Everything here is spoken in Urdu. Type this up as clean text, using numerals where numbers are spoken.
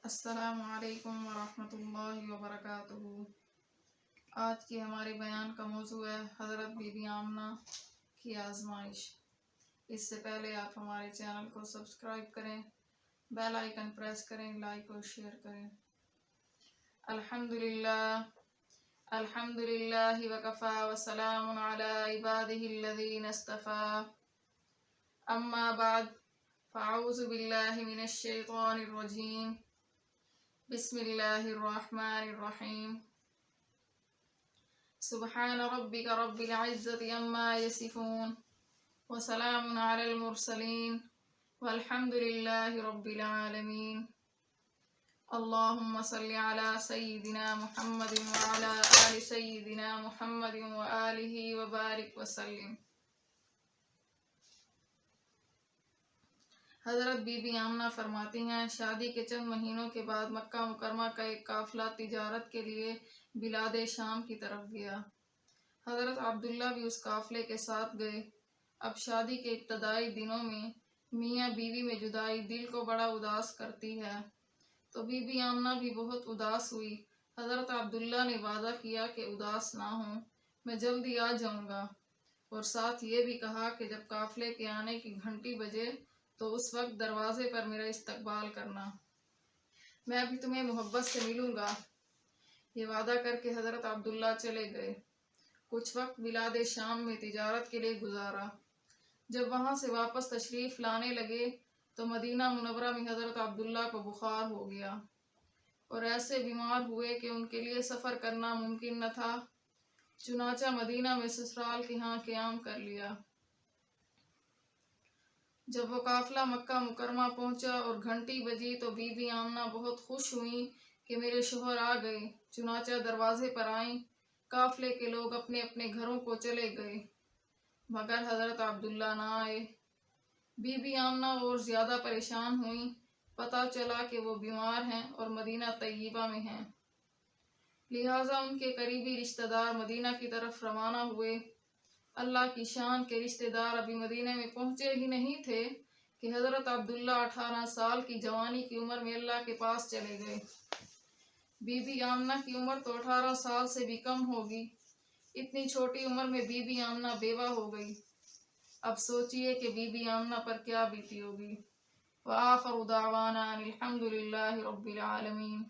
السلام علیکم ورحمۃ اللہ وبرکاتہ۔ آج کی ہمارے بیان کا موضوع ہے حضرت بی بی آمنہ کی آزمائش۔ اس سے پہلے آپ ہمارے چینل کو سبسکرائب کریں، بیل آئیکن پریس کریں، لائک اور شیئر کریں۔ الحمدللہ وکفی وسلام علی عبادہ الذین اصطفی، اما بعد فاعوذ باللہ من الشیطان الرجیم، بسم اللہ الرحمن الرحیم۔ سبحان ربک رب العزت عما یصفون وسلام علی المرسلین والحمد للہ رب العالمین۔ اللہم صل علی سیدنا محمد وعلی آل سیدنا محمد وآلہ وبارک وسلم۔ حضرت بی بی آمنہ فرماتی ہیں، شادی کے چند مہینوں کے بعد مکہ مکرمہ کا ایک قافلہ تجارت کے لیے بلاد شام کی طرف گیا۔ حضرت عبداللہ بھی اس قافلے کے ساتھ گئے۔ اب شادی کے ابتدائی دنوں میں میاں بیوی میں جدائی دل کو بڑا اداس کرتی ہے، تو بی بی آمنہ بھی بہت اداس ہوئی۔ حضرت عبداللہ نے وعدہ کیا کہ اداس نہ ہوں، میں جلدی آ جاؤں گا، اور ساتھ یہ بھی کہا کہ جب قافلے کے آنے کی گھنٹی بجے تو اس وقت دروازے پر میرا استقبال کرنا، میں بھی تمہیں محبت سے ملوں گا۔ یہ وعدہ کر کے حضرت عبداللہ چلے گئے۔ کچھ وقت بلاد شام میں تجارت کے لیے گزارا۔ جب وہاں سے واپس تشریف لانے لگے تو مدینہ منورہ میں حضرت عبداللہ کو بخار ہو گیا، اور ایسے بیمار ہوئے کہ ان کے لیے سفر کرنا ممکن نہ تھا۔ چنانچہ مدینہ میں سسرال کے ہاں قیام کر لیا۔ جب وہ قافلہ مکہ مکرمہ پہنچا اور گھنٹی بجی تو بی بی آمنہ بہت خوش ہوئیں کہ میرے شوہر آ گئے۔ چنانچہ دروازے پر آئیں۔ قافلے کے لوگ اپنے اپنے گھروں کو چلے گئے، مگر حضرت عبداللہ نہ آئے۔ بی بی آمنہ اور زیادہ پریشان ہوئیں۔ پتہ چلا کہ وہ بیمار ہیں اور مدینہ طیبہ میں ہیں، لہٰذا ان کے قریبی رشتہ دار مدینہ کی طرف روانہ ہوئے۔ اللہ کی شان کے رشتہ دار ابھی مدینہ میں پہنچے ہی نہیں تھے کہ حضرت عبداللہ 18 سال کی جوانی کی عمر میں اللہ کے پاس چلے گئے۔ بی بی آمنہ کی عمر تو 18 سال سے بھی کم ہوگی۔ اتنی چھوٹی عمر میں بی بی آمنہ بیوہ ہو گئی۔ اب سوچئے کہ بی بی آمنہ پر کیا بیتی ہوگی۔ وآخر دعوانا الحمد للہ رب العالمین۔